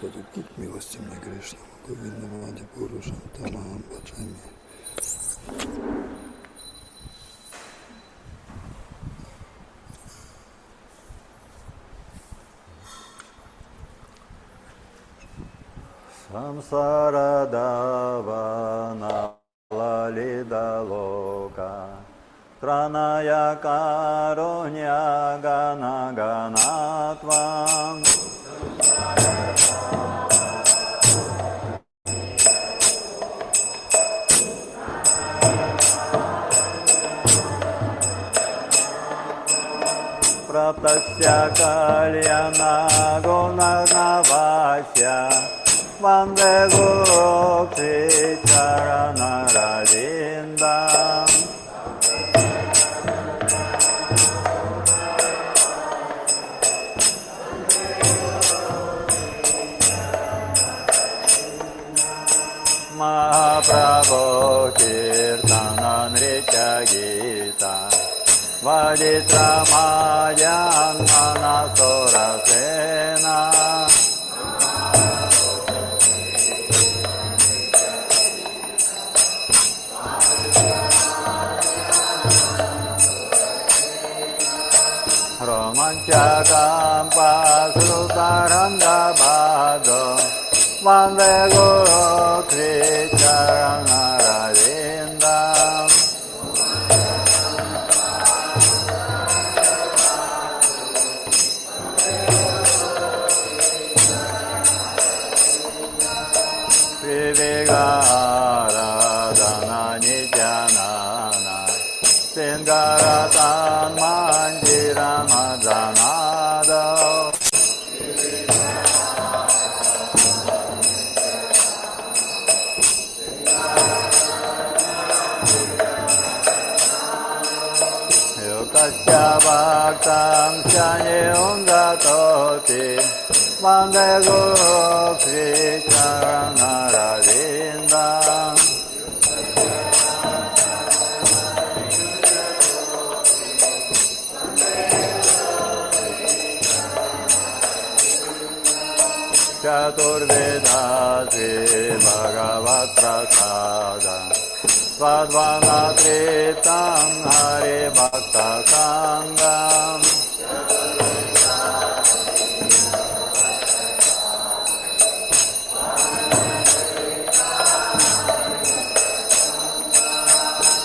Господи, будь милости мне грешному, Говиндам Ади Пурушам Тамахам Баджами. Самсарадавана лалидалока Траная каруня гана ганатвам Праптасya кальяна гунагнавася Ванде Гуру Кри Чарана Равинда Махапрабху Киртана Нритя Гита Вадитра Мадьян Манасурасена Romanchakam Pasrutaranda Bhado Vande Guru Kri Charana Ravindam Vivekaradana Nityanana Singaratan Manjiramadhanado Yukasya Bhaktam Shanyundatoti Vande Guru Kri Charana Ravindam Chaturvedasi Bhagavat Prasada Svadvanatritam Hari Bhakta Sangam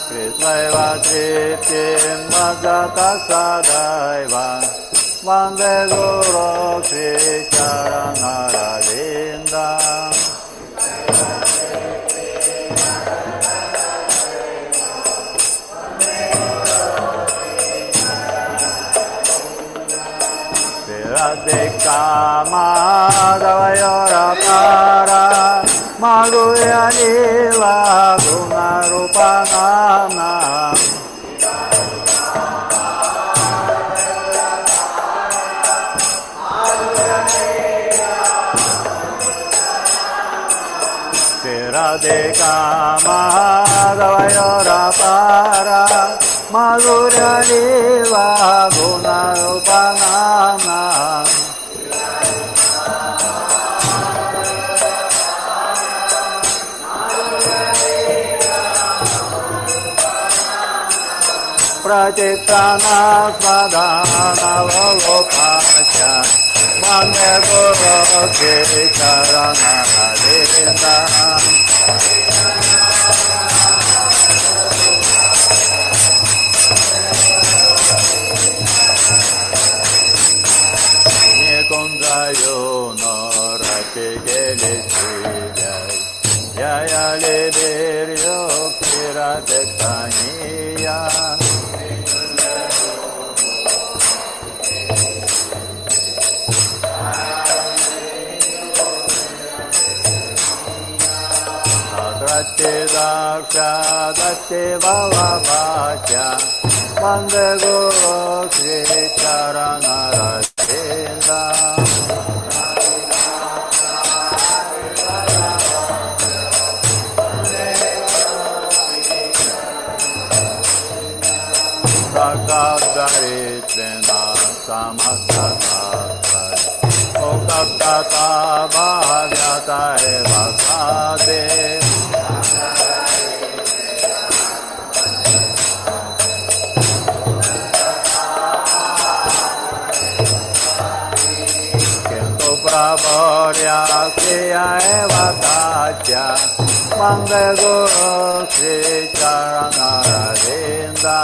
Krishnaiva Triptim Vajata Sadaiva Vande Guru Kri Charana Ravindam Radhika Madhavayora Para Madhurya Lila Guna Rupanana Radhika Madhavayora Para Madhurya Lila Guna Rupanana Prachittana Swadhana Volopasya Vande Guru Kri Charana Ravindam Nikunjayo no Rati Geli Sridhar Yaya Lidiryo Kiratektaniya Daksha Dakti Bhavabhakya Vande Guru Kri Charana Ravindam Sakadaritvena Samastasasai Okta Bhaktata Bhavyata Eva Sade Kintu Prabharya Kriya Eva Tatya Mande Guru Sri Charana Ravinda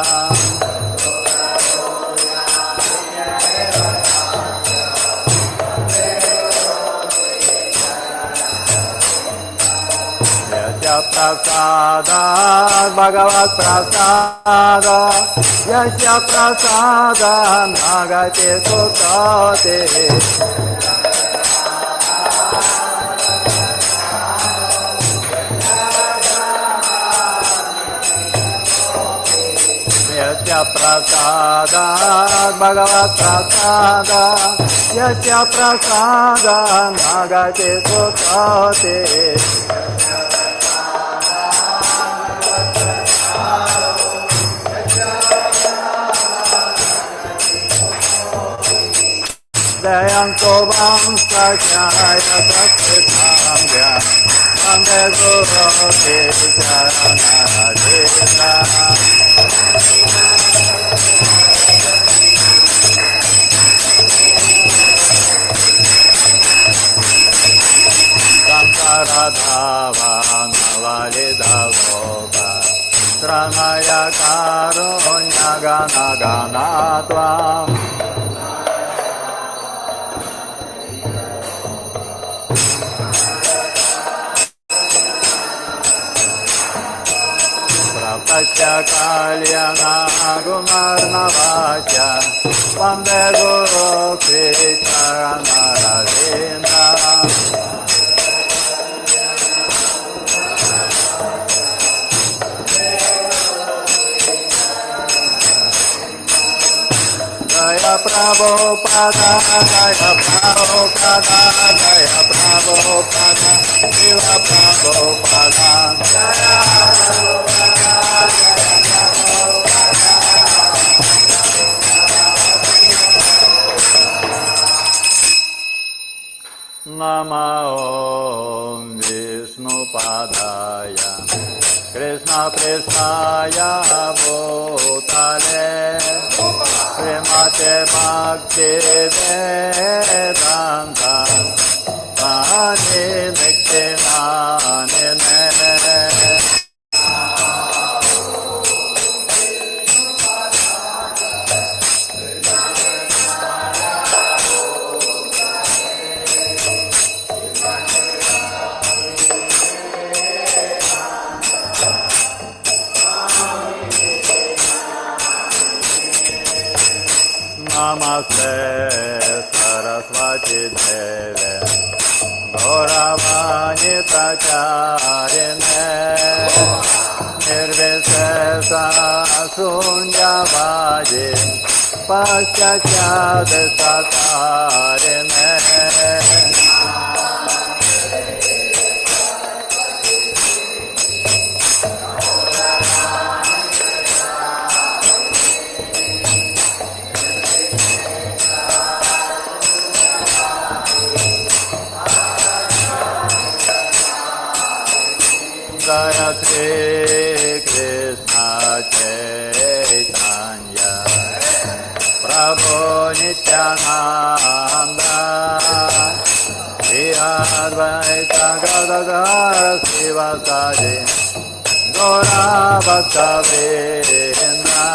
Prasada Bhagavad Prasada Yasya Prasada Nagate Sutate Yasya Prasada Bhagavad Prasada Yasya Prasada Nagate Sutate Dayanto Vamsajaya Satsitambhya Mande Guru Charanadena Sankaradhava Navalida Goga Tranaya Karunya Gana Ganatva Prapatya Kalyana Gumarnavacha Vande Guru Sri Charana Ravinda Jaya Prabhupada, Jaya Prabhupada, Jaya Prabhupada, Shiva Prabhupada, Jaya Prabhupada, Jaya Prabhupada. Nama Om Vishnu Padaya, Krishna Prestaya Bhutale, Srimate Bhakti Vedanta Mani Nikti Manine Namaste Saraswati Deve Gauravani Pracharine Nirvisesa Sunyavadi Paschachade Satarine Jaya Sri Krishna Chaitanya Prabhu Nityananda Shri Advaita Gadadhara Srivasadi Gaura Bhakta Vrinda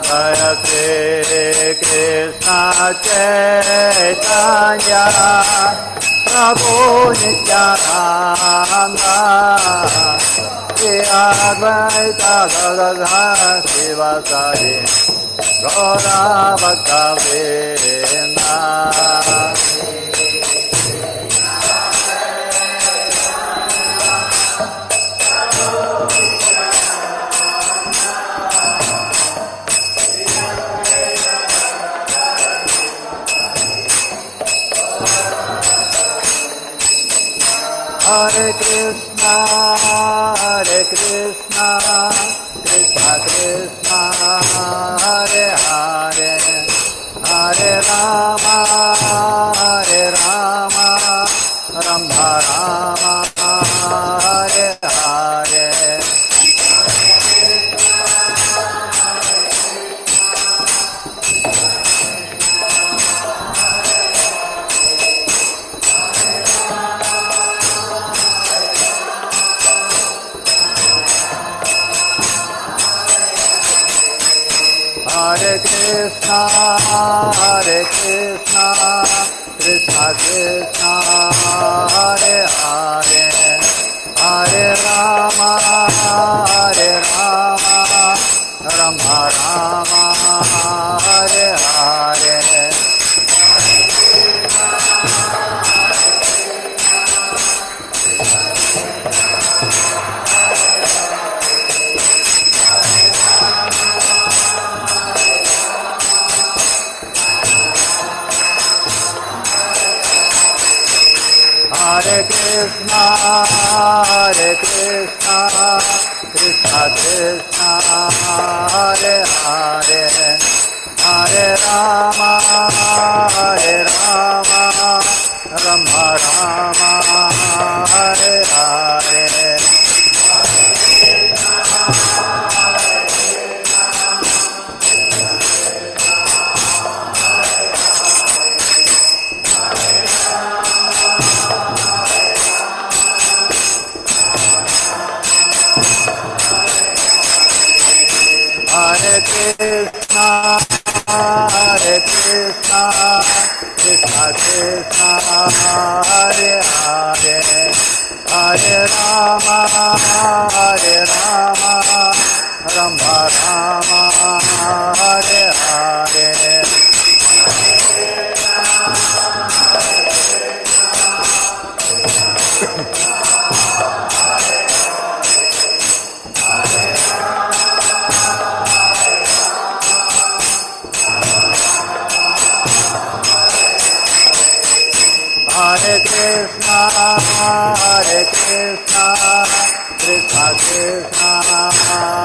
Jaya Sri Krishna Chaitanya Prabhu Nityananda Shri Advaita Gadadhara Srivasadi Gaura Bhakta Vrinda Krishna, Krishna Krishna, Hare Hare, Hare Rama, Rama Rama, Hare Hare. Hare Krishna, Krishna Krishna, Hare Hare, Hare Rama, Rama Rama, Hare Hare. Hare Krishna, Krishna Krishna, Hare Hare, Hare Rama, Rama Rama, Hare Hare. Hare Krishna, Krishna Krishna, Hare Hare, Hare Rama, Rama Rama, Hare Hare. Hare Krishna, Krishna Krishna,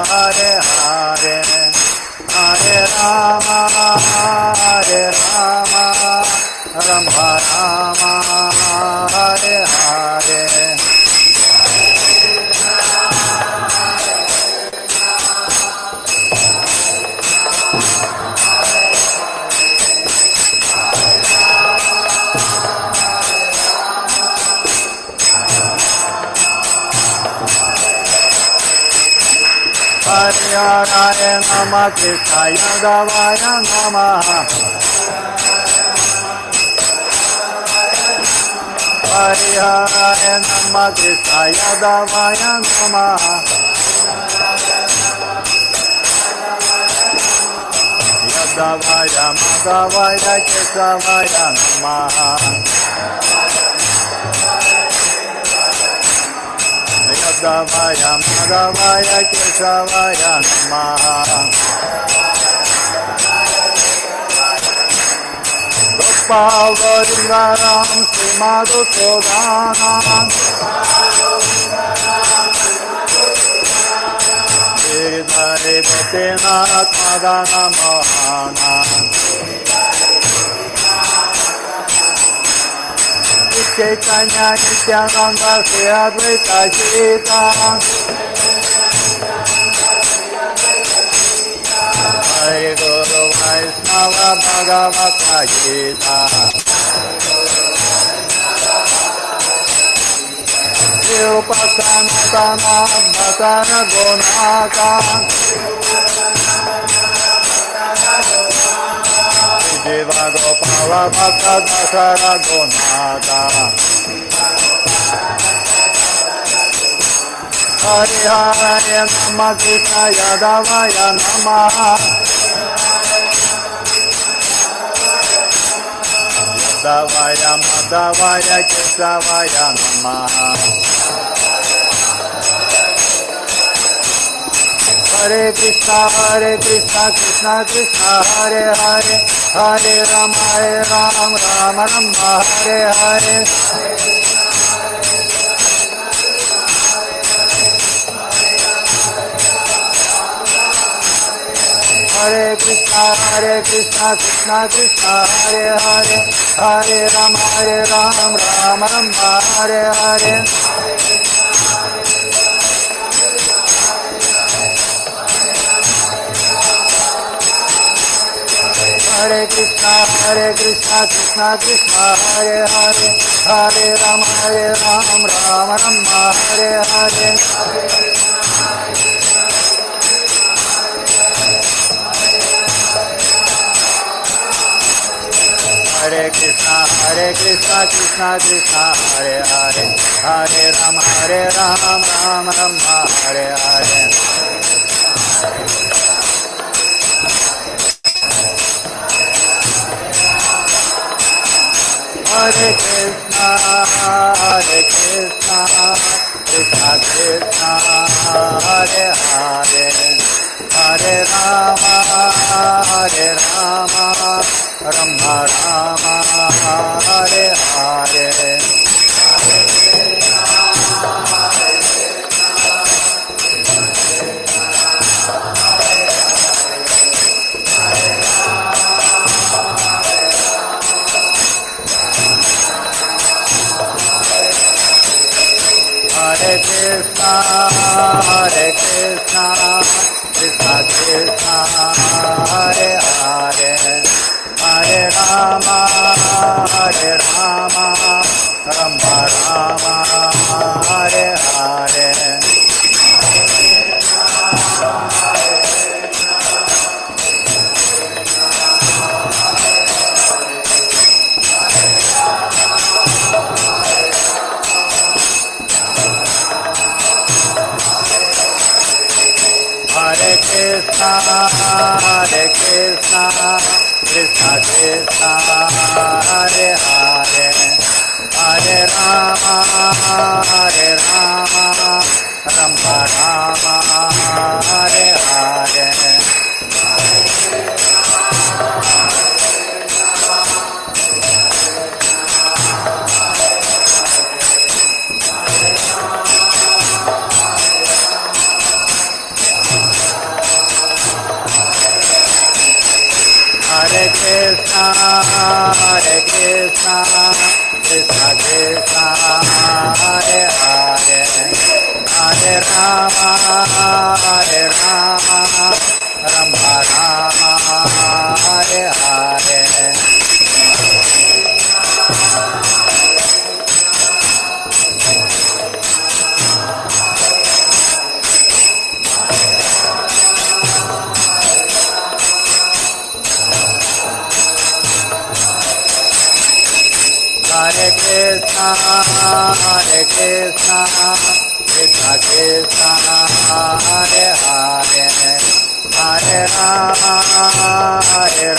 Hare Hare, Hare Rama, Rama Rama, Hare Hare. Hare Namah, Krishna Yadavaya Namah. Hare Namah, Krishna Yadavaya Namah. Yadavaya Madhavaya Kesavaya Namah. Yadavaya Madhavaya Kesavaya Namaha. Gopal Govindaram Srimadhusudanam Giridhari Gopinath Madana Mohana Chaitanya Nityananda Sri Advaita Gita Hari Guru Vaishnava Bhagavata Gita Rupa Sanatana Bhatana Gunaka Jiva Gopala Bhakta Dasara Gunaka Hare Hare Namah, Krishna Yadavaya Namah. Yadavaya Madhavaya Kesavaya Namah. Hare Krishna, Krishna Krishna, Hare Hare, Hare Rama, Rama Rama, Hare Hare. Hare Krishna Krishna Krishna Hare Hare, Hare Ram Ram Rama Hare Hare. Hare Krishna Krishna Krishna Hare Hare, Hare Ram Rama Hare Hare. Hare Krishna Krishna Krishna Hare Hare, Hare Ram Rama Hare Hare. Hare Krishna Krishna Krishna Hare Hare, Hare Rama Rama Hare Hare. Hare Krishna Krishna Krishna Hare Hare, Hare Rama Rama Hare Hare. Hare Krishna Krishna Krishna Hare Hare, Hare Rama Rama Hare Hare. Hare Krishna Krishna Krishna Hare Hare, Hare Rama Rama Hare Hare. Hare Krishna Krishna Krishna Hare Hare, Hare Rama Rama Hare Hare. Hare Krishna Krishna Krishna Hare Hare, Hare Rama Rama Hare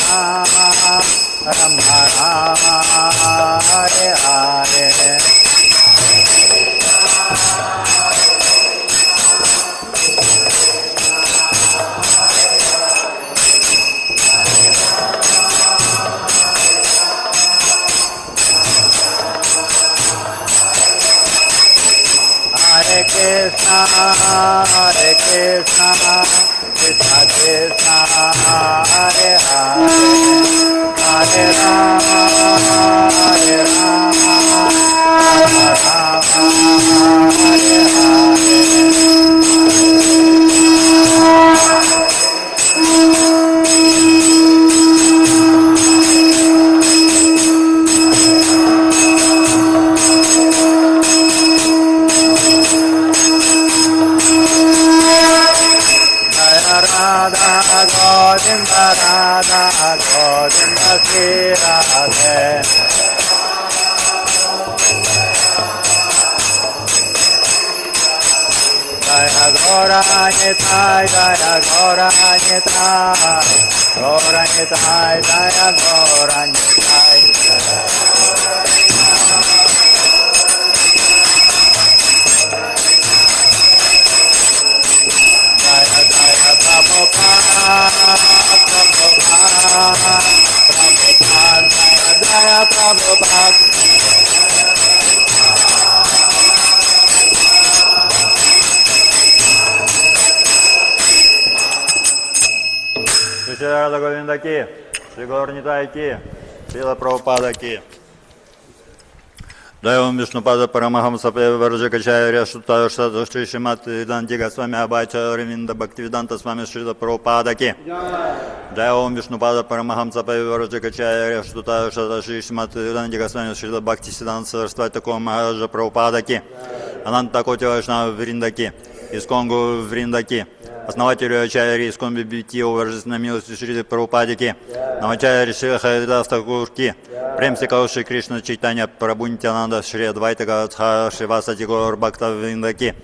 Radha Govinda Sri Radhe. Jaya Gaura Nitai, Jaya Gaura Nitai, Gaura Nitai, Jaya Gaura Nitai. Jaya Jaya Prabhupada, Prabhupada, Prabhupada, Jaya Jaya Prabhupada. Shri Radha Govind की, श्री गौर निताय की, श्रील प्रभुपाद की। जय ओम विष्णुपाद परमहंस वर्जकचार्य श्री श्रीमद वेदांति गोस्वामी आचार्य अरविंद भक्तिवेदांत स्वामी श्रील प्रभुपाद की। जय ओम विष्णुपाद परमहंस वर्जकचार्य श्री श्रीमद वेदांति गोस्वामी श्रील भक्तिसिद्धांत सरस्वती ठाकुर महाराज प्रभुपाद की। अनंत कोटि वैष्णव वृंद की, искон вринда की, основателю Ачарьи искон Бибити, уважительной милости Шри Прабхупаде ки, Намачарьи Шри Харидас Такур ки, Прем Сикауши Кришна Чайтанья Прабху Нитьянанда Шри Адвайта Гададха Шри Васати Гор Бхакта Вринда ки,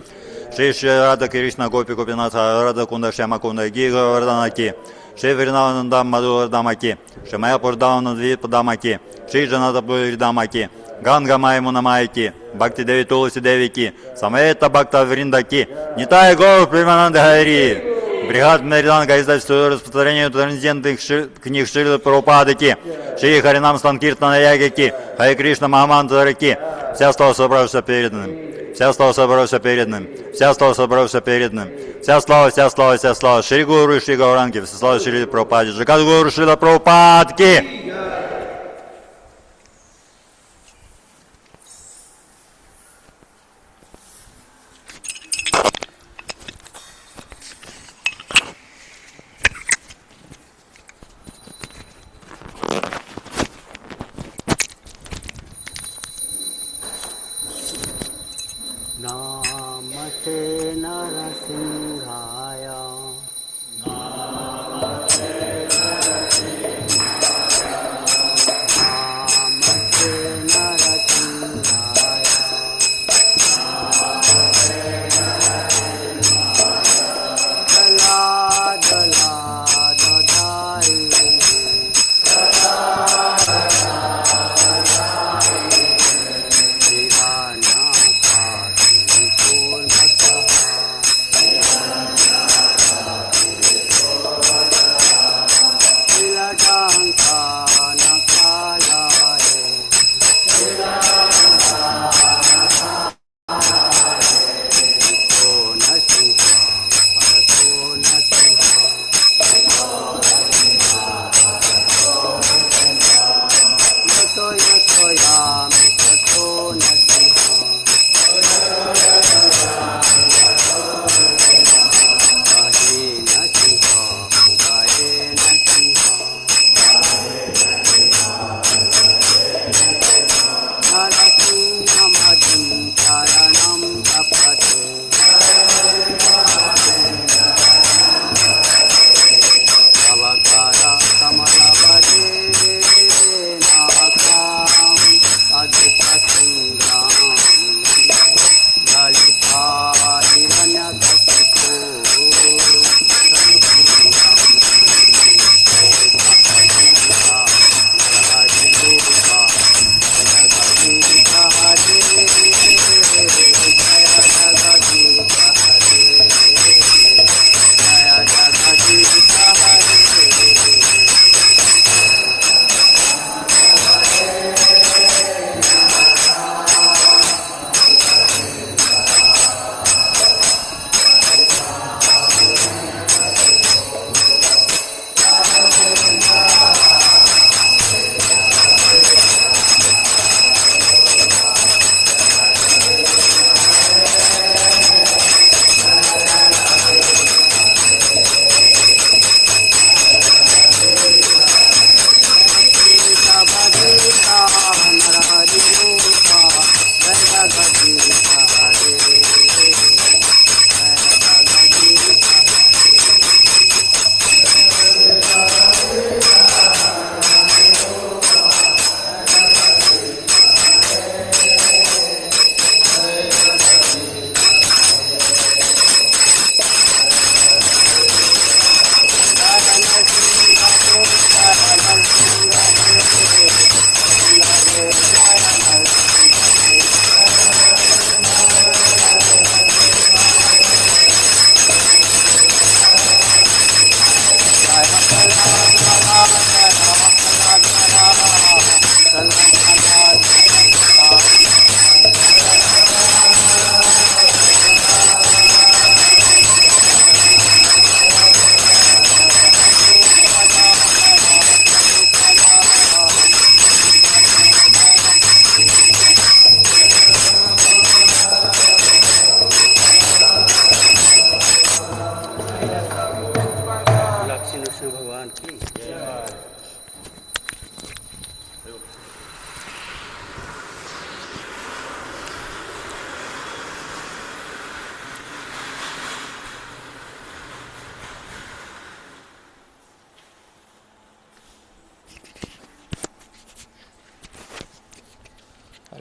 Шри Шри Рада Кришна Гопи Гопинатха Рада Кунда Шяма Кунда Гига Вардана ки, Шри Вринавананда Мадур Дама ки, Шри Майяпур Давана Двипа Дама ки, Шри Джаната Пури Дама ки, Ганга Маймуна Майки, Бхакти Деви Туласи Деви ки, Самаэта Бхакта Вринда ки, Нитай Гор Примананда Хари, Бригад Мериданга издательство распространения трансцендентных книг Шрила Прабхупады ки, Шри Харинам Санкиртана Яги ки, Хари Кришна Махамантра ки, вся слава собравшаяся переданным, вся слава собравшаяся переданным, вся слава собравшаяся переданным, вся слава, вся слава, вся слава, Шри Гуру и Шри Гауранги, вся слава Шри Прабхупаде, Джагад Гуру Шрила Прабхупад ки. Namaste Narasimhaya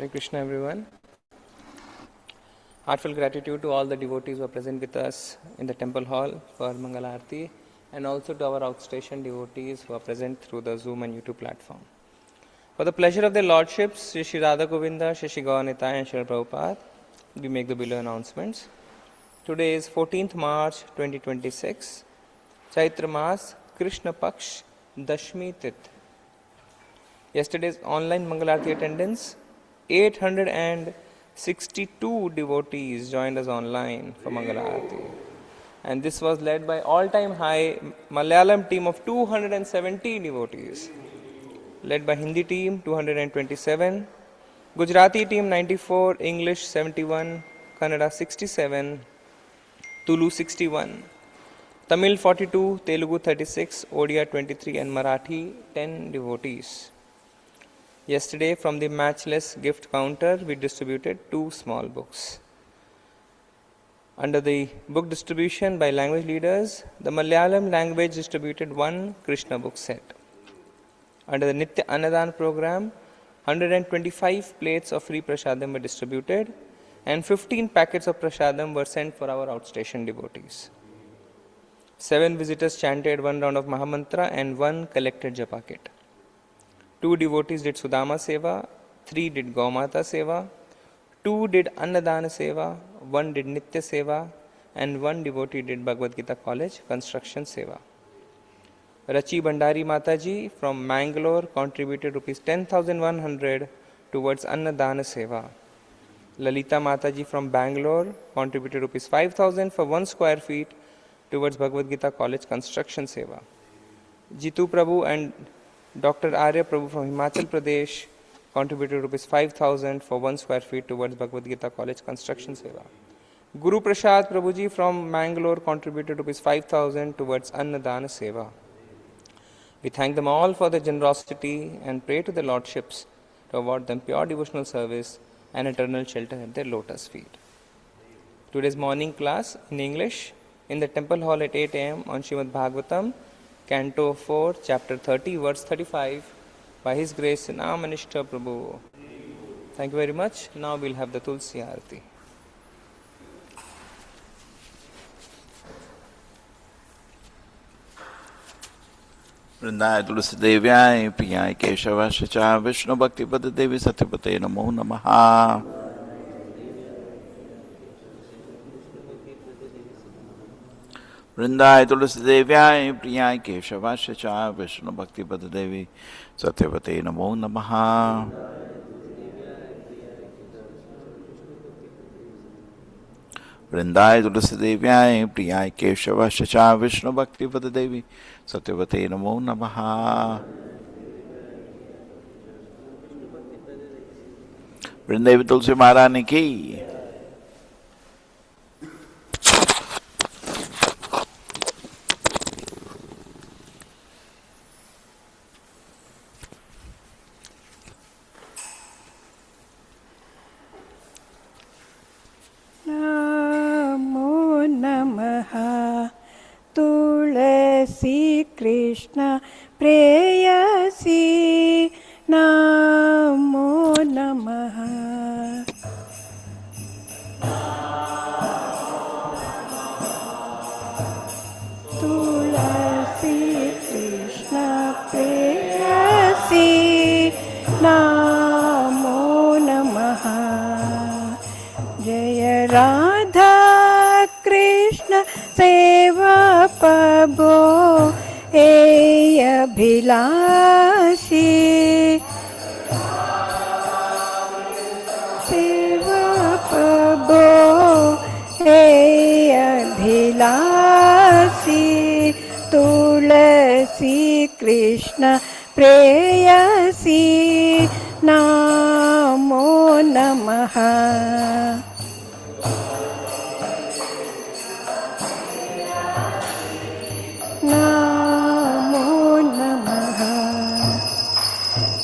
Hare Krishna, everyone. Heartfelt gratitude to all the devotees who are present with us in the temple hall for Mangala Aarti, and also to our outstation devotees who are present through the Zoom and YouTube platform. For the pleasure of their lordships, Shri Shri Radha Govinda, Shri Shri Gauranitai and Shri Prabhupada, we make the below announcements. Today is 14th March 2026, Chaitra Mas, Krishna Paksh, Dashmi Tith. Yesterday's online Mangalarti attendance, 862 devotees joined us online for Mangalarti. And this was led by all-time high Malayalam team of 270 devotees, led by Hindi team 227, Gujarati team 94, English 71, Kannada 67, Tulu 61, Tamil 42, Telugu 36, Odia 23 and Marathi 10 devotees. Yesterday, from the matchless gift counter, we distributed 2 small books. Under the book distribution by language leaders, the Malayalam language distributed 1 Krishna book set. Under the Nitya Annadan program, 125 plates of free prasadam were distributed and 15 packets of prasadam were sent for our outstation devotees. 7 visitors chanted 1 round of Mahamantra and 1 collected japa kit. 2 devotees did Sudama Seva, 3 did Gaumata Seva, 2 did Annadana Seva, 1 did Nitya Seva, and 1 devotee did Bhagavad Gita College Construction Seva. Rachi Bandari Mataji from Mangalore contributed rupees 10,100 towards Annadana Seva. Lalita Mataji from Bangalore contributed rupees 5,000 for 1 square feet towards Bhagavad Gita College Construction Seva. Jitu Prabhu and Dr. Arya Prabhu from Himachal Pradesh contributed rupees 5,000 for 1 square feet towards Bhagavad Gita College Construction Seva. Guru Prasad Prabhuji from Mangalore contributed rupees 5,000 towards Annadana Seva. We thank them all for their generosity and pray to their lordships to award them pure devotional service and eternal shelter at their lotus feet. Today's morning class in English in the temple hall at 8 a.m. on Srimad Bhagavatam, Canto 4, Chapter 30, verse 35, by His Grace Namanishta Prabhu. Thank you very much. Now we'll have the Tulsi Aarti. वृंदाय तुलसी देव्याय प्रियाय केशवाय च विष्णु भक्ति पद देवी सत्यपते नमो नमः। वृंदाय तुलसी देव्याय प्रियाय केशवाय च विष्णु भक्ति पद देवी सत्यपते नमो नमः। वृंदाय तुलसी देव्याय प्रियाय केशवाय च विष्णु भक्ति पद देवी सत्यवते नमो नमः। वृंदावी तुलसी महारानी की। नमो नमः तुलसी कृष्ण प्रेयसी नमो नमः। तुलसी कृष्ण प्रेयसी नमो नमः। जय राधा कृष्ण सेवा पबो ए अभिलाषी सेवा पबो ए अभिलाषी तुलसी कृष्ण प्रेयसी नमो नमः। नमो नमः।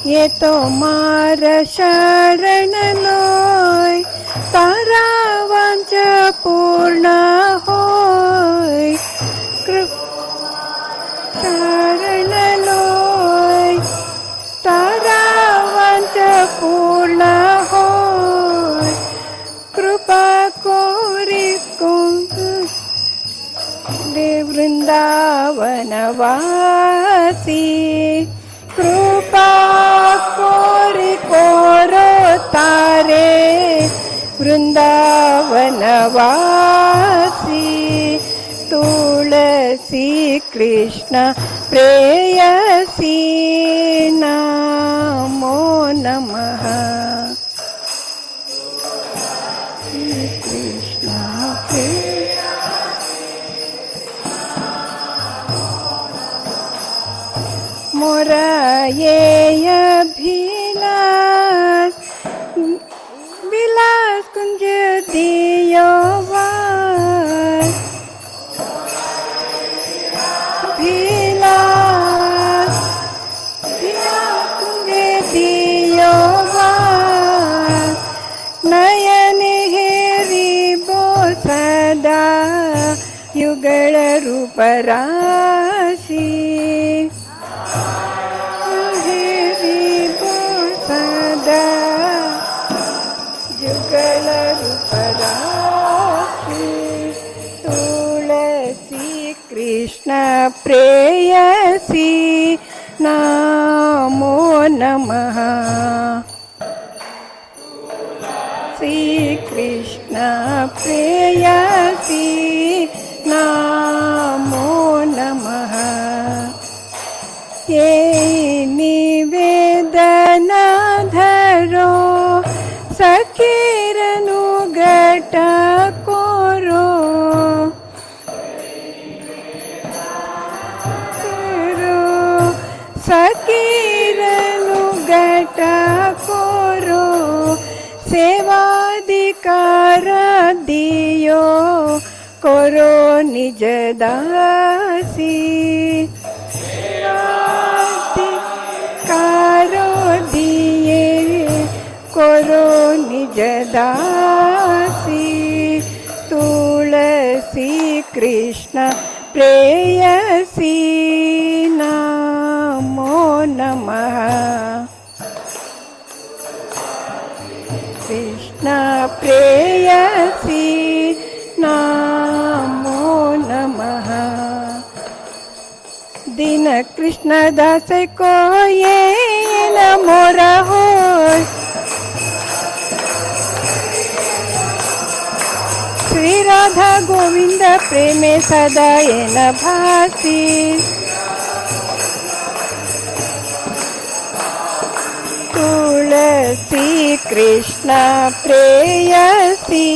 ये तो मार शरण लोय तारा वांच पूर्ण होय शरण लोय तारा वांच पूर्ण होय वृंदावनवासी कृपा कोरि कोरो तारे वृंदावनवासी तुलसी कृष्ण प्रेयसी नमो नमः कृष्ण मोरा ये अभिलाष विलास कुंज दियो वास अभिलाष विलास कुंज दियो वास नयन हेरिबो सदा युगल रूप राशि जुगल रूप राशि तुलसी कृष्ण प्रेयसी नमो नमः श्री कृष्ण प्रेयसी नमो नमः ये निवेदन धरो सखीरनुगट कोरो सखीरनुगट कोरो सेवाधिकार दियो कोरो निज दासी कारो दिए कोरो निज दासी तुलसी कृष्ण प्रेयसी नमो नमः कृष्ण प्रेयसी नमो नमः दीन कृष्ण दास को ये नमो रहो श्री राधा गोविंद प्रेमे सदा येन भासी तुलसी कृष्ण प्रेयसी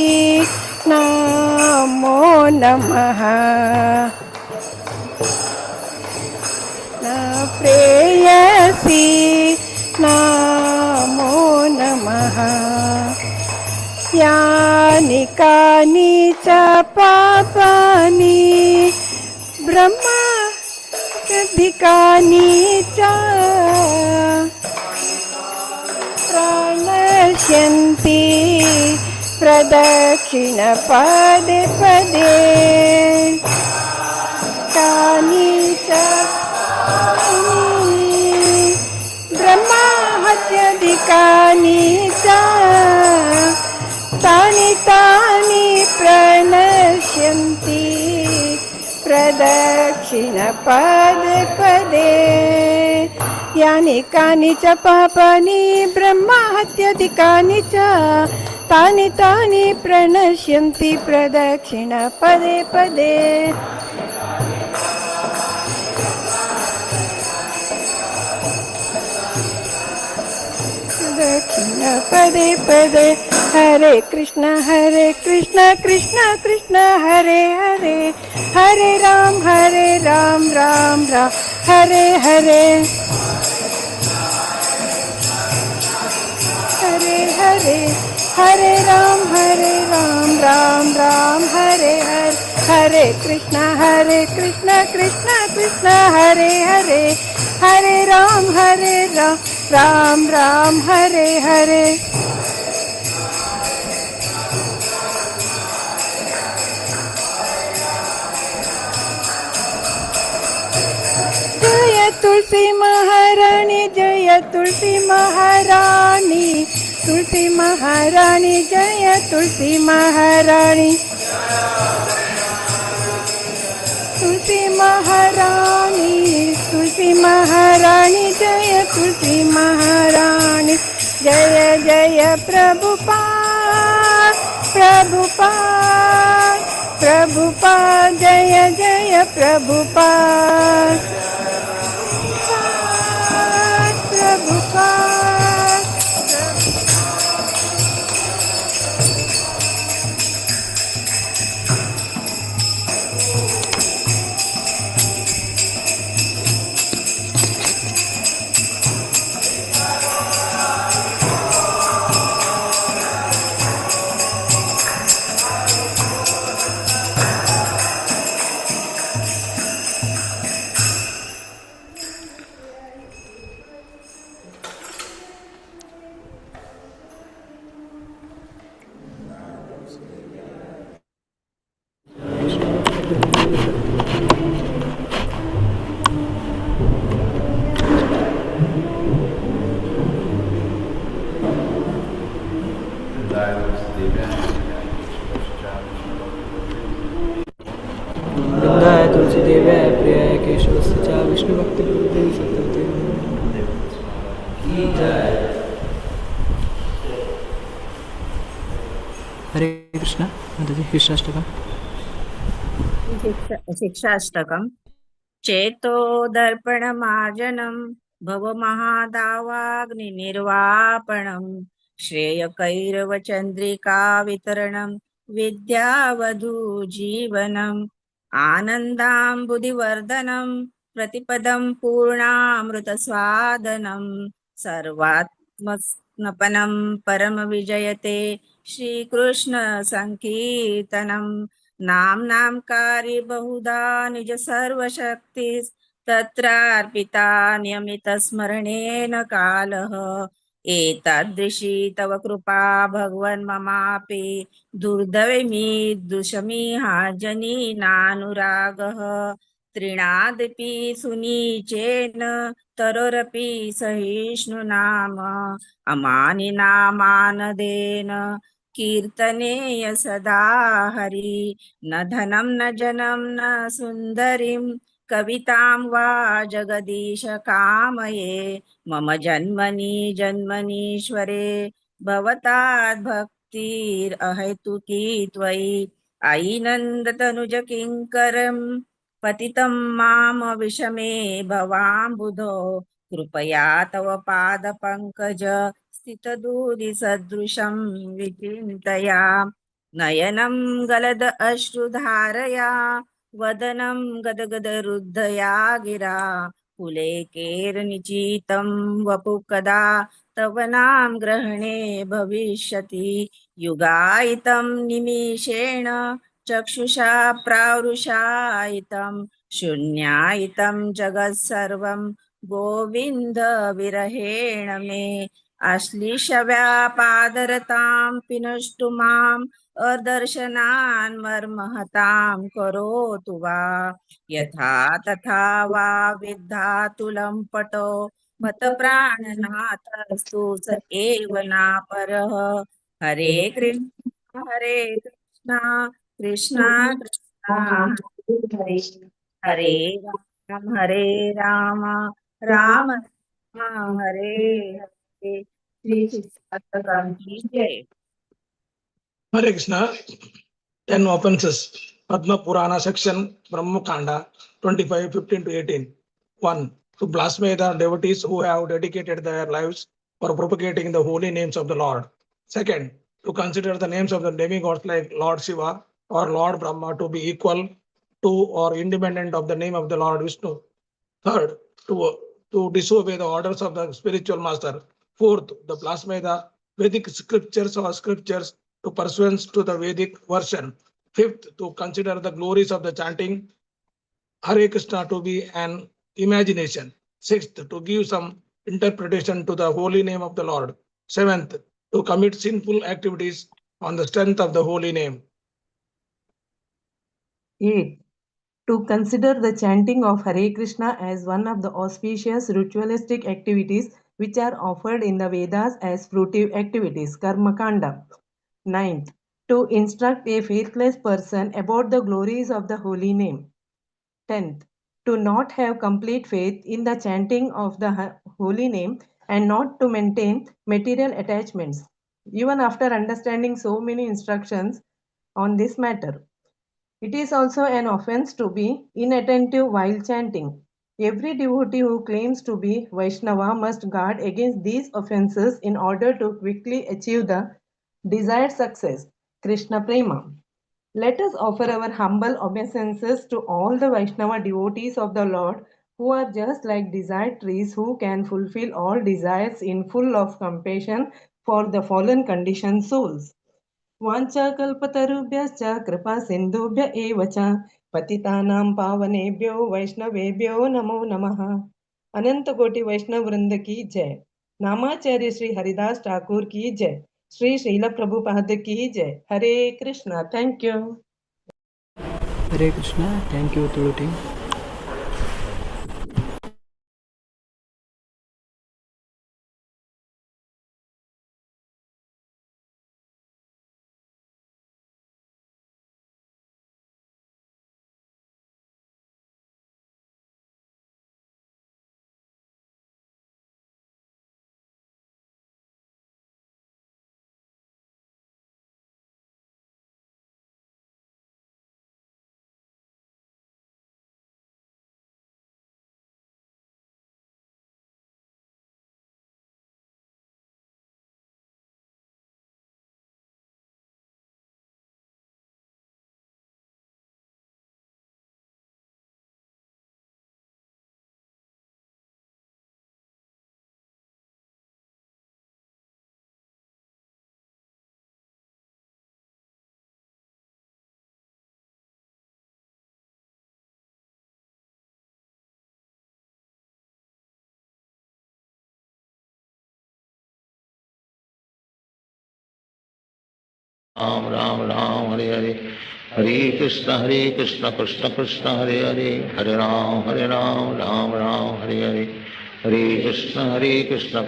नमो नमः प्रेयसी नमो नमः यानि कानि च पापानि ब्रह्माधिकानि च प्रणश्यन्ति प्रदक्षिण पदे पदे कानि च ब्रह्माहत्याधिकानि च तानि तानि प्रणश्यन्ति प्रदक्षिण पदे पदे यानि कानि च पापानि ब्रह्माहत्याधिकानि च तानि तानि प्रणश्यन्ति प्रदक्षिण पदे पदे दक्षिण पदे पदे हरे कृष्ण कृष्ण कृष्ण हरे हरे हरे राम राम राम हरे हरे हरे हरे हरे राम राम राम हरे हरे हरे कृष्ण कृष्ण कृष्ण हरे हरे हरे राम राम राम हरे हरे जय तुलसी महारानी जय तुलसी महारानी तुलसी महारानी जय तुलसी महारानी तुलसी महारानी, तुलसी महारानी जय तुलसी महारानी, जय जय प्रभुपाद प्रभुपाद प्रभुपाद, जय जय प्रभुपाद प्रभुपाद। वृंदाय तुलसी देव्याय प्रियाय केशवस्य च विष्णुभक्तिप्रदेवी सत्यवती हरे कृष्ण माताजी शिष्टाष्टकम् शिक्षाष्टकम् चेतोदर्पणमार्जनं भवमहादावाग्निर्वापणं श्रेयकैरवचन्द्रिका वितरणं विद्यावधूजीवनम् आनन्दाम्बुधिवर्धनं प्रतिपदं पूर्णामृतस्वादनं सर्वात्मस्नपनं परमविजयते श्रीकृष्णसङ्कीर्तनं नाम्नां कार्ये बहुधा निज सर्वशक्ति तत्रार्पिता नियमितस्मरणेन कालः एतादृशी तव कृपा भगवन् ममापि दुर्दैवी दुषमिहा जनीनानुरागः तृणादपि सुनीचेन तरोरपि सहिष्णुनाम अमानिनामानदेन कीर्तनेय सदा हरि न धनं न जनं न सुन्दरीं कवितां वा जगदीश कामये मम जन्मनि जन्मनीश्वरे भवताद्भक्तिरहैतुकी त्वयि अयि नन्दतनुज किङ्करं पतितं माम विषमे भवाम्बुधो कृपया तव पादपङ्कज स्थितधूलिसदृशं विचिन्तया नयनं गलद अश्रुधारया वदनं गदगदरुद्धया गिरा पुलेकेर्निचितं वपु कदा तव नाम ग्रहणे भविष्यति युगायितं निमिषेण चक्षुषा प्रावृषायितं शून्यायितं जगत्सर्वं गोविन्द विरहेण मे अश्लीषव्यापादरतां पिनष्टु माम् अदर्शनान् मर्महतां करोतु वा यथा तथा वा विद्धातुलं पटो मत प्राणनाथस्तु स एव नापरः हरे कृष्ण कृष्ण कृष्ण हरे हरे हरे राम राम राम हरे हरे श्री कृष्ण की जय। Hare Krishna, 10 offenses. Padma Purana section, Brahma Kanda, 25, 15 to 18. 1. To blaspheme the devotees who have dedicated their lives for propagating the holy names of the Lord. Second, to consider the names of the demigods like Lord Shiva or Lord Brahma to be equal to or independent of the name of the Lord Vishnu. Third, to disobey the orders of the spiritual master. Fourth, the blaspheme the Vedic scriptures or scriptures to pursuance to the Vedic version. Fifth, to consider the glories of the chanting Hare Krishna to be an imagination. Sixth, to give some interpretation to the holy name of the Lord. Seventh, to commit sinful activities on the strength of the holy name. 8. To consider the chanting of Hare Krishna as one of the auspicious ritualistic activities which are offered in the Vedas as fruitive activities, Karma Kanda. 9th. To instruct a faithless person about the glories of the holy name. 10th, to not have complete faith in the chanting of the holy name and not to maintain material attachments, even after understanding so many instructions on this matter. It is also an offense to be inattentive while chanting. Every devotee who claims to be Vaishnava must guard against these offenses in order to quickly achieve the desired success, Krishna Prema. Let us offer our humble obeisances to all the Vaishnava devotees of the Lord who are just like desired trees who can fulfill all desires in full of compassion for the fallen conditioned souls. वाञ्छाकल्पतरुभ्यश्च कृपा सिन्धुभ्य एव च पतितानां पावनेभ्यो वैष्णवेभ्यो नमो नमः. अनंत कोटि वैष्णव वृंद की जय. नामाचार्य श्री हरिदास ठाकुर की जय. श्री श्रील प्रभुपाद की जय. Hare Krishna. Thank you. Hare Krishna. Thank you, Tulu team. Ram Ram Ram Hare Hare Hare Krishna Krishna Krishna Hare Hare Hare Ram Ram Ram Hare Hare Hare Krishna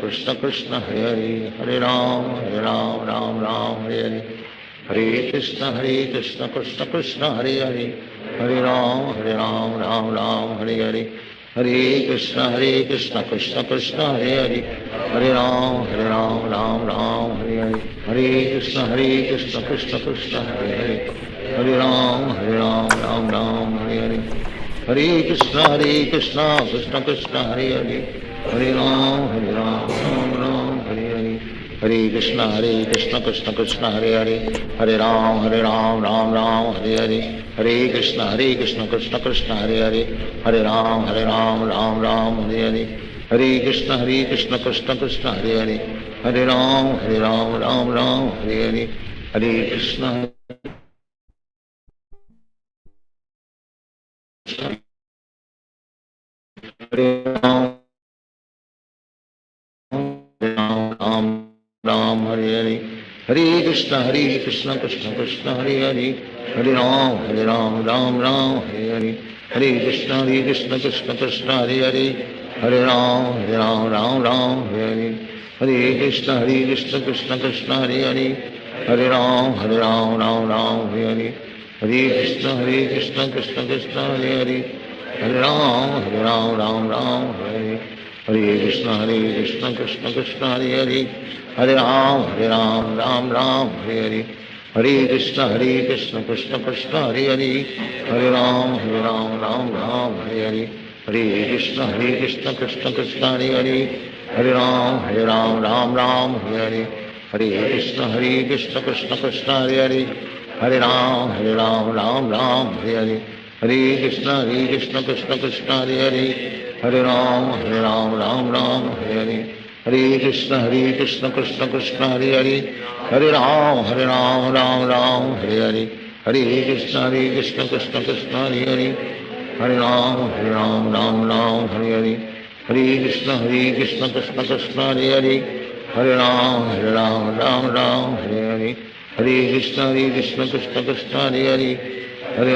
Krishna Krishna Hare Hare Hare Ram Ram Ram Hare Hare Hare Krishna Krishna Krishna Hare Hare Hare Ram Ram Hare Hare Hare Krishna Krishna Krishna Hare Hare Hare Ram Ram Hare Hare Hare Krishna Krishna Krishna Hare Hare Hare Ram Ram Hare Hare Hare Krishna Krishna Krishna Hare Hare Hare Ram Ram Hare Hare Hare Krishna Krishna Krishna Hare Hare Hare Ram Ram Hare Hare Hare Krishna Krishna Krishna Hare Hare Hare Ram Ram Hare Hare Hare Krishna Krishna Krishna Hare Hare Hare Ram Ram Hare Hare Hare Krishna Hare Ram Hare Hare Hare Krishna Krishna Krishna Hare Hare Hare Ram Ram Hare Hare Hare Krishna Krishna Krishna Hare Hare Hare Ram Ram Hare Hare Hare Krishna Krishna Krishna Hare Hare Hare Ram Ram Hare Hare Hare Krishna Krishna Krishna Hare Hare Hare Ram Ram Hare Hare Hare Krishna Krishna Krishna Hare Hare Hare Ram Ram Hare Hare Hare Krishna Krishna Krishna Hare Hare Hare Ram Ram Hare Hare Hare Krishna Krishna Krishna Hare Hare Hare Ram Ram Hare Hare Hare Krishna Krishna Krishna Hare Hare Hare Ram Ram Hare Hare Hare Krishna Krishna Krishna Hare Hare Hare Ram Ram Hare Hare Hare Krishna Krishna Krishna Hare Hare Hare Ram Ram Hare Hare Hare Krishna Krishna Krishna Hare Hare Hare Ram Ram Hare Hare Hare Krishna Krishna Krishna Hare Hare Hare Ram Ram Hare Hare Hare Krishna Krishna Krishna Hare Hare Hare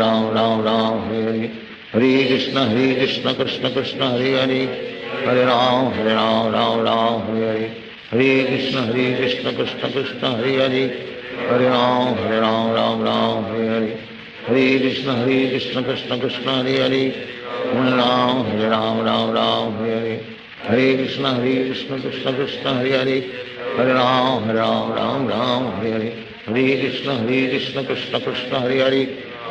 Ram Ram Hare Hare Hare Krishna Krishna Krishna Hare Hare Hare Ram Hare Hare Hare Krishna Krishna Krishna Hare Hare Hare Ram Ram Hare Hare Hare Krishna Krishna Krishna Hare Hare, Hare Ram Ram Ram Hare Hare, Hare Krishna Krishna Krishna Hare Hare, Hare Ram Ram Ram Hare Hare, Hare Krishna Krishna Krishna Hare Hare,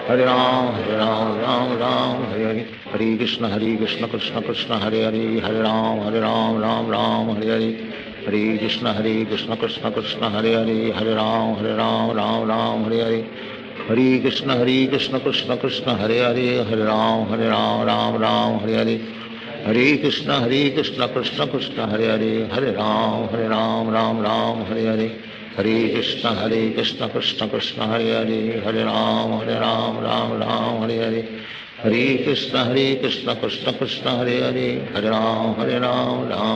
Hare Ram Ram Ram Hare Hare, Hare Krishna Krishna Krishna Hare Hare, Hare Ram Ram Hare Hare, Hare Krishna Krishna Krishna Hare Hare, Hare Ram Ram Hare Hare, Hare Krishna Krishna Krishna Hare Hare, Hare Ram Ram Hare Hare, Hare Krishna Krishna Krishna Hare Hare, Hare Ram Ram Hare Hare, Hare Krishna Krishna Krishna Hare Hare, Hare Ram Ram Hare Hare, Hare Krishna Krishna Krishna Hare Hare, Hare Ram Ram Hare Hare, Hare Krishna Krishna Krishna Hare Hare, Hare Ram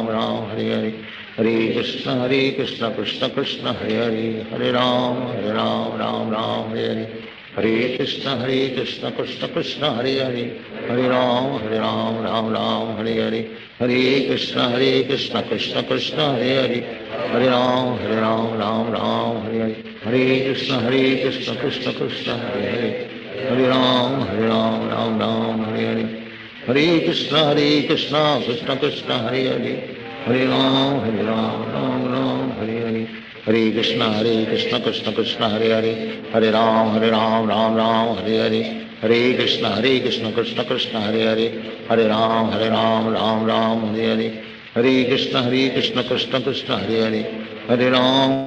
Ram Hare Hare, Hare Krishna Krishna Krishna Hare Hare, Hare Ram Ram Hare Hare, Hare Krishna Krishna Krishna Hare Hare, Hare Ram Ram Hare Hare, Hare Krishna Krishna Krishna Hare Hare, Hare Ram Ram Hare Hare, Hare Krishna Krishna Krishna Hare Hare, Hare Ram Hare Hare, Hare Krishna Krishna Krishna Hare Hare, Hare Ram Ram Hare Hare, Hare Krishna Krishna Krishna Hare Hare, Hare Ram Ram Hare Hare, Hare Krishna Krishna Krishna Hare Hare, Hare Ram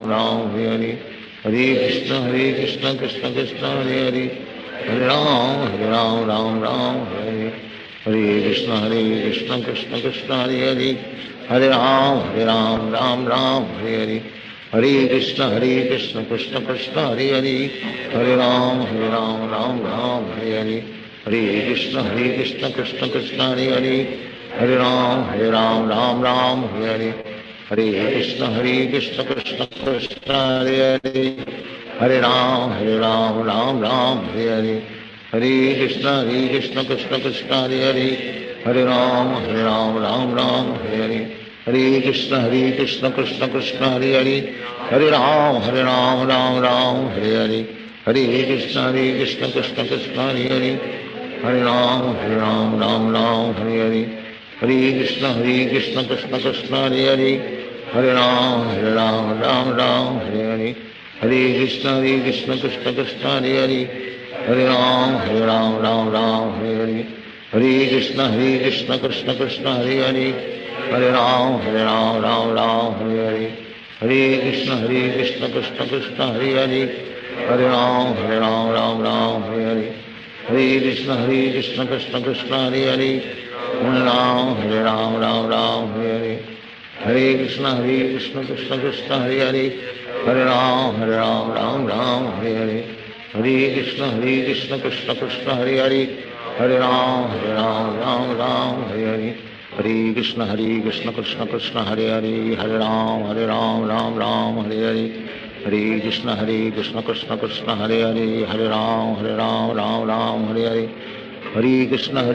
Ram Hare Krishna Krishna Krishna Hare Hare Hare Ram Ram Hare Hare Krishna Krishna Krishna Hare Hare Hare Ram Ram Hare Hare Hare Krishna Krishna Krishna Hare Hare Hare Ram Ram Hare Hare Hare Krishna Krishna Krishna Hare Hare Hare Ram Ram Hare Hare Hare Krishna Krishna Krishna Hare Hare Hare Ram Ram Hare Hare Hare Krishna Krishna Krishna Hare Hare Hare Ram Ram Hare Hare Hare Krishna Krishna Krishna Hare Hare Hare Ram Ram Hare Hare Hare Krishna Krishna Krishna Hare Hare Hare Ram Ram Hare Hare Hare Krishna Krishna Krishna Hare Hare Hare Ram Hare Hare Hare Krishna Krishna Krishna Hare Hare Hare Ram Hare Hare Hare Krishna Krishna Krishna Hare Hare Hare Ram Hare Hare Hare Krishna Krishna Krishna Hare Hare Hare Ram Hare Hare Hare Krishna Krishna Krishna Hare Hare Hare Ram Hare Hare Hare Krishna Krishna Krishna Hare Hare Hare Ram Hare Hare Hare Krishna Krishna Krishna Hare Hare Hare Ram Hare Hare Hare Krishna Krishna Krishna Hare Hare Hare Ram Hare Hare Hare Krishna Krishna Krishna Hare Hare Hare Ram Hare Hare Hare Krishna Krishna Krishna Hare Hare Hare Ram Hare Hare Hare Krishna Krishna Krishna Hare Hare Hare Ram Ram Hare Hare Hare Krishna Krishna Krishna Hare Hare Hare Ram Ram Hare Hare Hare Krishna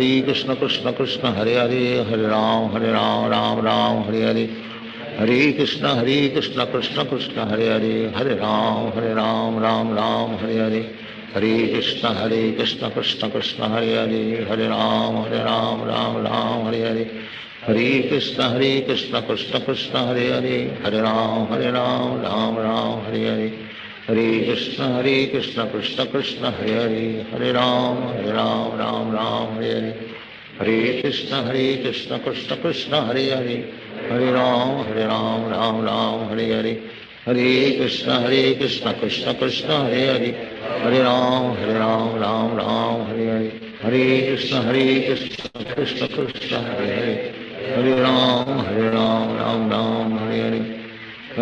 Krishna Krishna Hare Hare Hare Ram Ram Hare Hare Hare Krishna Krishna Krishna Hare Hare Hare Ram Ram Hare Hare Hare Krishna Krishna Krishna Hare Hare Hare Ram Hare Hare Hare Krishna Krishna Krishna Hare Hare Hare Ram Hare Hare Hare Krishna Krishna Krishna Hare Hare Hare Ram Hare Hare Hare Krishna Krishna Krishna Hare Hare Hare Ram Hare Hare Hare Krishna Krishna Krishna Hare Hare Hare Ram Hare Hare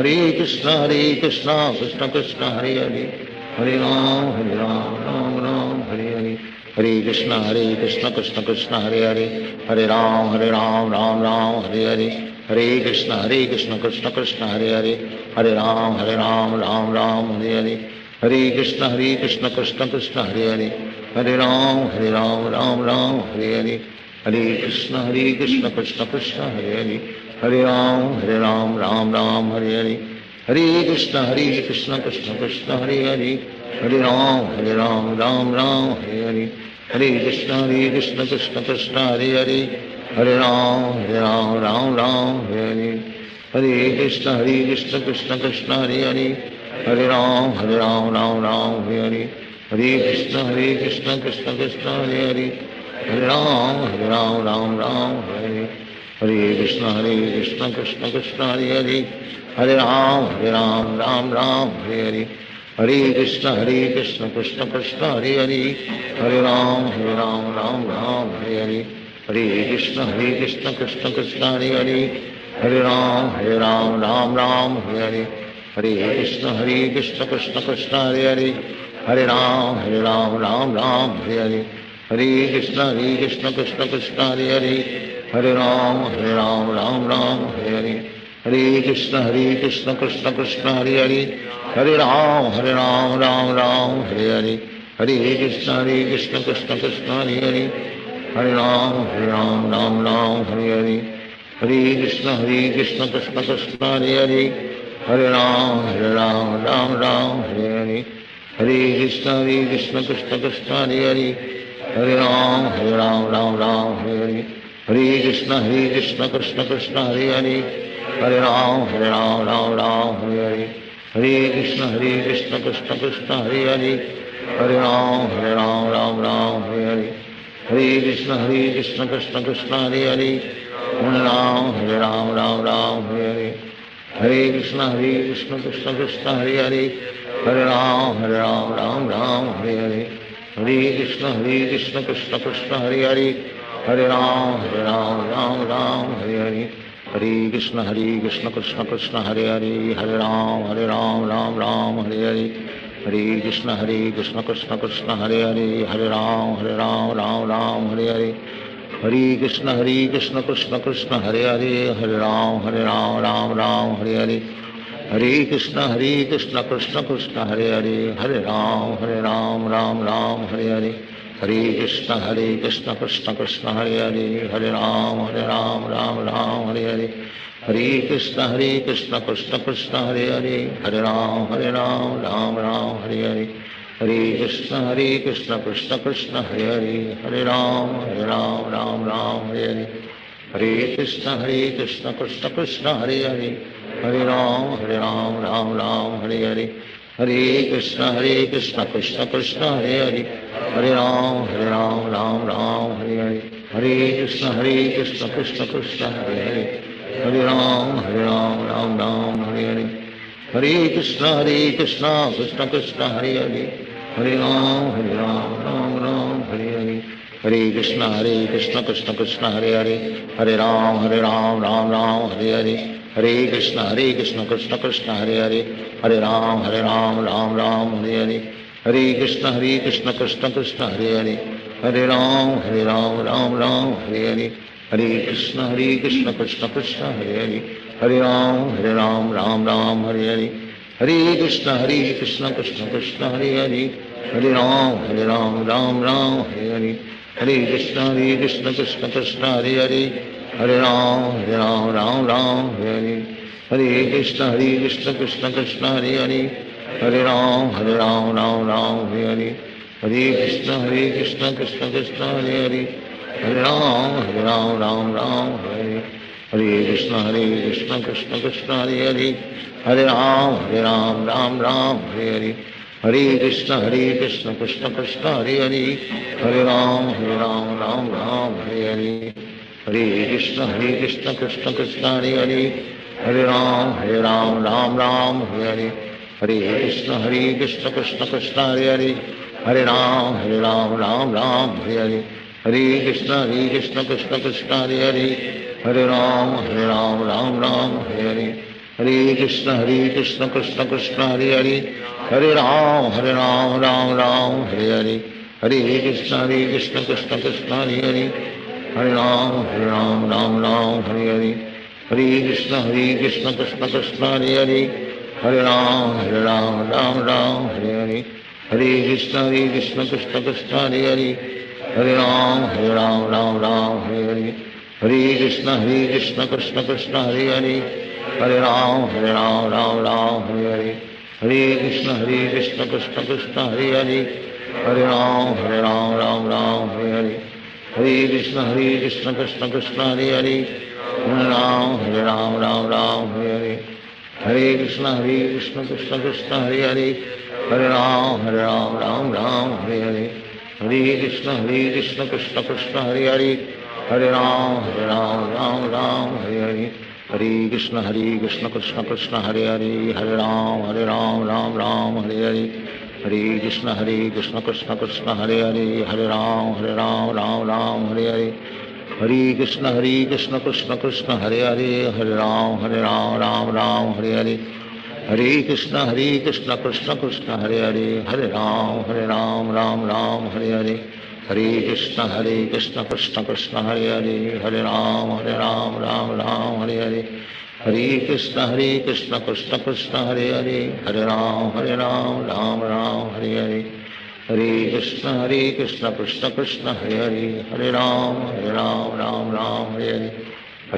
Hare Krishna Krishna Krishna Hare Hare Hare Ram Hare Hare Hare Krishna Krishna Krishna Hare Hare Hare Ram Hare Hare Hare Krishna Krishna Krishna Hare Hare Hare Ram Hare Hare Hare Krishna Krishna Krishna Hare Hare Hare Ram Hare Hare Hare Krishna Krishna Krishna Hare Hare Hare Ram Hare Hare Hare Krishna Krishna Krishna Hare Hare Hare Ram Hare Hare Hare Krishna Krishna Krishna Hare Hare Hare Ram Hare Hare Hare Krishna Krishna Krishna Hare Hare Hare Ram Hare Hare Hare Krishna Krishna Krishna Hare Hare Hare Ram Hare Hare Hare Krishna Krishna Krishna Hare Hare Hare Ram Hare Hare Hare Krishna Krishna Krishna Hare Hare Hare Ram Hare Hare Hare Krishna Krishna Krishna Hare Hare Hare Ram Hare Hare Hare Krishna Krishna Krishna Hare Hare Hare Ram Hare Hare Hare Krishna Krishna Krishna Hare Hare Hare Ram Hare Hare Hare Krishna Krishna Krishna Hare Hare Hare Ram Hare Hare Hare Krishna Krishna Krishna Hare Hare Hare Ram Hare Hare Hare Krishna Krishna Krishna Hare Hare Hare Ram Hare Hare Hare Krishna Krishna Krishna Hare Hare Hare Ram Hare Hare Hare Krishna Krishna Krishna Krishna Hare Hare Hare Ram Hare Hare Hare Krishna Krishna Krishna Hare Hare Hare Ram Ram Ram Hare Hare Hare Krishna Krishna Krishna Hare Hare Hare Ram Ram Ram Hare Hare Hare Krishna Krishna Krishna Hare Hare Hare Ram Ram Ram Hare Hare Hare Krishna Krishna Krishna Hare Hare Hare Ram Ram Ram Hare Hare Hare Krishna Krishna Krishna Hare Hare Hare Ram Ram Ram Hare Hare Hare Krishna Krishna Krishna Hare Hare Hare Ram Ram Ram Hare Hare Hare Krishna Krishna Krishna Hare Hare Hare Ram Ram Ram Hare Hare Hare Krishna Krishna Krishna Hare Hare Hare Ram Ram Ram Hare Hare Hare Krishna Krishna Krishna Hare Hare Hare Ram Ram Ram Hare Hare Hare Krishna Krishna Krishna Hare Hare Hare Ram Ram Ram Hare Hare Hare Krishna Krishna Krishna Hare Hare Hare Ram Ram Ram Hare Hare Hare Krishna Krishna Krishna Hare Hare Hare Ram Ram Ram Hare Hare Hare Krishna Krishna Krishna Hare Hare Hare Ram Ram Ram Hare Hare Hare Krishna Krishna Krishna Hare Hare Hare Ram Ram Ram Hare Hare Hare Krishna Krishna Krishna Hare Hare Hare Ram Ram Ram Hare Hare Hare Krishna Krishna Krishna Hare Hare Hare Ram Ram Ram Hare Hare Hare Krishna Krishna Krishna Hare Hare Hare Ram Ram Ram Hare Hare Hare Krishna Krishna Krishna Hare Hare Hare Ram Ram Ram Hare Hare Hare Krishna Krishna Krishna Hare Hare Hare Ram Ram Ram Hare Hare Hare Krishna Krishna Krishna Hare Hare Hare Ram Ram Ram Hare Hare Hare Krishna Krishna Krishna Hare Hare Hare Ram Ram Ram Hare Hare Hare Krishna Krishna Krishna Hare Hare Hare Ram Ram Ram Hare Hare Hare Krishna Krishna Krishna Hare Hare Hare Ram Ram Ram Hare Hare Hare Krishna Krishna Krishna Hare Hare Hare Ram Ram Ram Hare Hare Hare Krishna Krishna Krishna Hare Hare Hare Ram Ram Ram Hare Hare Hare Krishna Krishna Krishna Hare Hare Hare Ram Ram Ram Hare Hare Hare Krishna Krishna Krishna Hare Hare Hare Ram Ram Ram Hare Hare Hare Krishna Krishna Krishna Hare Hare Hare Ram Ram Ram Hare Hare Hare Krishna Krishna Krishna Hare Hare Hare Ram Ram Ram Hare Hare Hare Krishna Krishna Krishna Hare Hare Hare Ram Ram Ram Hare Hare Hare Krishna Krishna Krishna Hare Hare Hare Ram Ram Ram Hare Hare Hare Krishna Krishna Krishna Hare Hare Hare Ram Ram Ram Hare Hare Hare Krishna Krishna Krishna Hare Hare Hare Ram Ram Ram Hare Hare Hare Krishna Krishna Krishna Hare Hare Hare Ram Ram Ram Hare Hare Hare Krishna Krishna Krishna Hare Hare Hare Ram Ram Ram Hare Hare Hare Krishna Krishna Krishna Hare Hare Hare Ram Ram Ram Hare Hare Hare Krishna Krishna Krishna Hare Hare Hare Ram Ram Ram Hare Hare Hare Krishna Krishna Krishna Hare Hare Hare Ram Ram Ram Hare Hare Hare Krishna Krishna Krishna Hare Hare Hare Ram Ram Ram Hare Hare Hare Krishna Krishna Krishna Hare Hare Hare Ram Ram Ram Hare Hare Hare Krishna Krishna Krishna Hare Hare Hare Ram Ram Ram Hare Hare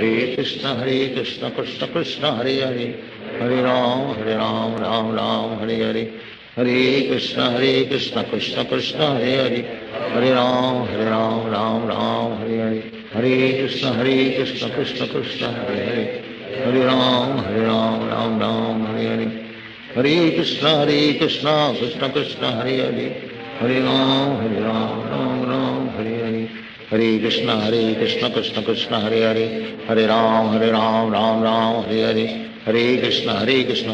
Hare Krishna Krishna Krishna Hare Hare Hare Ram Ram Ram Hare Hare Hare Krishna Krishna Krishna Hare Hare Hare Ram Ram Ram Hare Hare Hare Krishna Krishna Krishna Hare Hare Hare Ram Ram Ram Hare Hare Hare Krishna Krishna Krishna Hare Hare Hare Ram Ram Ram Hare Hare Hare Krishna Krishna Krishna Hare Hare Hare Ram Ram Hare Hare Hare Krishna Krishna Krishna Hare Hare Hare Ram Ram Ram Hare Hare Hare Krishna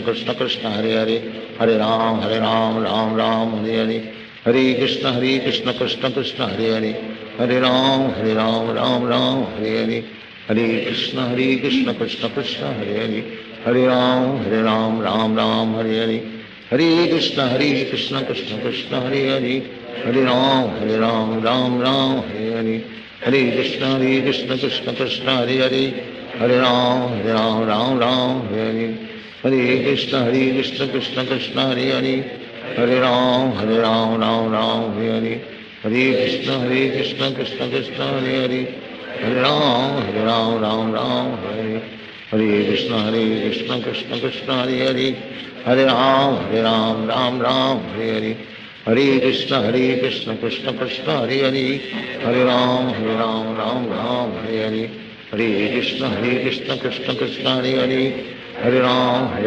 Krishna Krishna Hare Hare Hare Ram Ram Ram Hare Hare Hare Krishna Krishna Krishna Hare Hare Hare Ram Ram Ram Hare Hare Hare Krishna Krishna Krishna Hare Hare Hare Ram Ram Hare Hare Hare Krishna Krishna Krishna Hare Hare Hare Ram Ram Hare Hare Hare Krishna Krishna Krishna Hare Hare Hare Ram Ram Hare Hare Hare Krishna Krishna Krishna Hare Hare Hare Ram Ram Hare Hare Hare Krishna Krishna Krishna Hare Hare Hare Ram Ram Hare Hare Hare Krishna Krishna Krishna Hare Hare Hare Ram Ram Hare Hare Hare Krishna Krishna Krishna Hare Hare Hare Ram Ram Hare Hare Hare Krishna Krishna Krishna Hare Hare Hare Ram Ram Hare Hare Hare Krishna Krishna Krishna Hare Hare Hare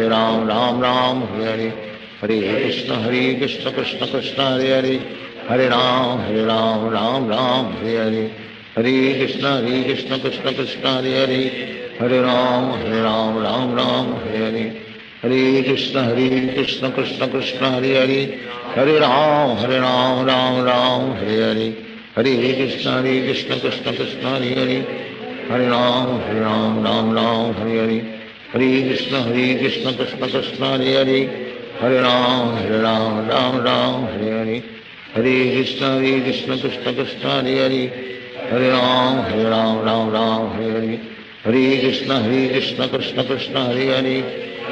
Ram Ram Hare Hare Hare Krishna Krishna Krishna Hare Hare Hare Ram Ram Hare Hare Hare Krishna Krishna Krishna Hare Hare Hare Ram Ram Hare Hare Hare Krishna Krishna Krishna Hare Hare Hare Ram Ram Hare Hare Hare Krishna Krishna Krishna Hare Hare Hare Ram Ram Hare Hare Hare Krishna Krishna Krishna Hare Hare Hare Ram Ram Hare Hare Hare Krishna Krishna Krishna Hare Hare Hare Ram Ram Hare Hare Hare Krishna Krishna Krishna Hare Hare Hare Ram Ram Hare Hare Hare Krishna Krishna Krishna Hare Hare Hare Ram Ram Hare Hare Hare Krishna Krishna Krishna Hare Hare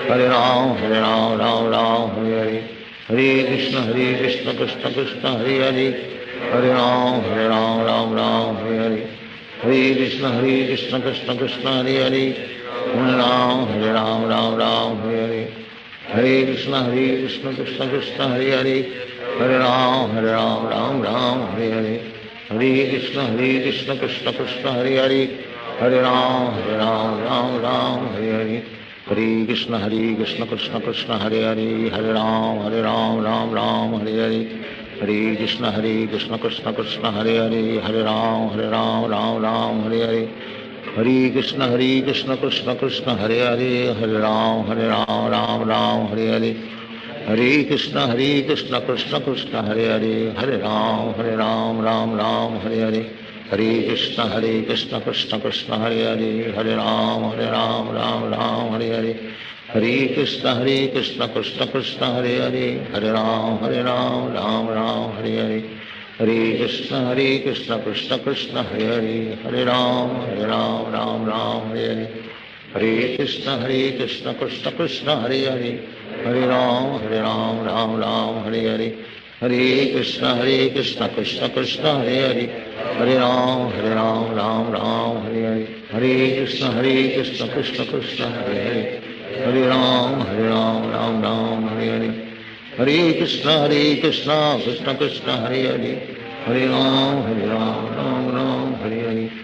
Hare Ram Ram Hare Hare Hare Krishna Krishna Krishna Hare Hare Hare Ram Ram Hare Hare Hare Krishna Krishna Krishna Hare Hare Hare Ram Ram Hare Hare Hare Krishna Krishna Krishna Hare Hare Hare Ram Ram Hare Hare Hare Krishna Krishna Krishna Hare Hare Hare Ram Ram Hare Hare Hare Krishna Krishna Krishna Hare Hare Hare Ram Ram Hare Hare Hare Krishna Krishna Krishna Hare Hare Hare Ram Ram Hare Hare Hare Krishna Krishna Krishna Hare Hare Hare Ram Ram Hare Hare Hare Krishna Krishna Krishna Hare Hare Hare Ram Ram Hare Hare Hare Krishna Krishna Krishna Hare Hare Hare Ram Ram Hare Hare Hare Krishna Krishna Krishna Hare Hare Hare Ram Ram Hare Hare Hare Krishna Krishna Krishna Hare Hare Hare Ram Ram Hare Hare Hare Krishna Krishna Krishna Hare Hare Hare Ram Ram